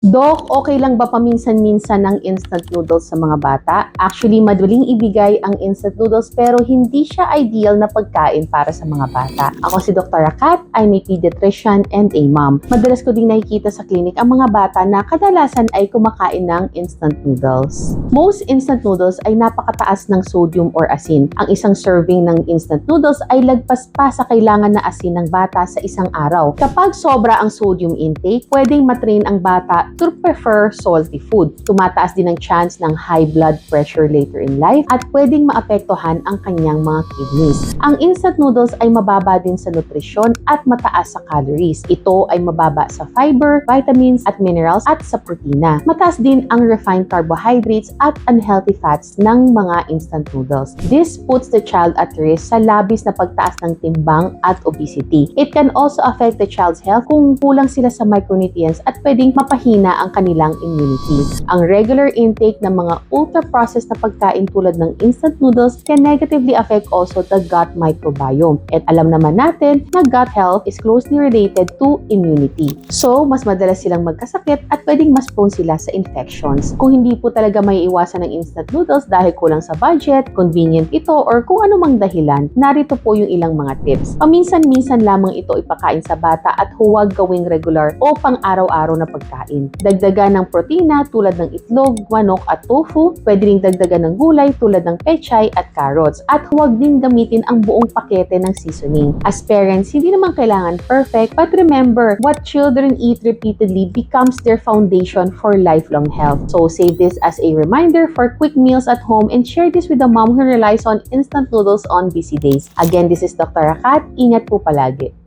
Doc, okay lang ba paminsan-minsan ng instant noodles sa mga bata? Actually, madaling ibigay ang instant noodles pero hindi siya ideal na pagkain para sa mga bata. Ako si Dr. Kat, I'm a pediatrician and a mom. Madalas ko din nakikita sa clinic ang mga bata na kadalasan ay kumakain ng instant noodles. Most instant noodles ay napakataas ng sodium or asin. Ang isang serving ng instant noodles ay lagpas pa sa kailangan na asin ng bata sa isang araw. Kapag sobra ang sodium intake, pwedeng matrain ang bata to prefer salty food. Tumataas din ang chance ng high blood pressure later in life at pwedeng maapektuhan ang kanyang mga kidneys. Ang instant noodles ay mababa din sa nutrisyon at mataas sa calories. Ito ay mababa sa fiber, vitamins at minerals at sa protina. Mataas din ang refined carbohydrates at unhealthy fats ng mga instant noodles. This puts the child at risk sa labis na pagtaas ng timbang at obesity. It can also affect the child's health kung kulang sila sa micronutrients at pwedeng mapahina ang kanilang immunity. Ang regular intake ng mga ultra-processed na pagkain tulad ng instant noodles can negatively affect also the gut microbiome. At alam naman natin na gut health is closely related to immunity. So, mas madalas silang magkasakit at pwedeng mas prone sila sa infections. Kung hindi po talaga may iwasan ng instant noodles dahil kulang sa budget, convenient ito, or kung anumang dahilan, narito po yung ilang mga tips. Paminsan-minsan lamang ito ipakain sa bata at huwag gawing regular o pang-araw-araw na pagkain. Dagdagan ng protina tulad ng itlog, manok at tofu. Pwede ring dagdagan ng gulay tulad ng pechay at carrots. At huwag din gamitin ang buong pakete ng seasoning. As parents, hindi naman kailangan perfect, but remember, what children eat repeatedly becomes their foundation for lifelong health. So save this as a reminder for quick meals at home and share this with a mom who relies on instant noodles on busy days. Again, this is Dr. Kat. Ingat po palagi.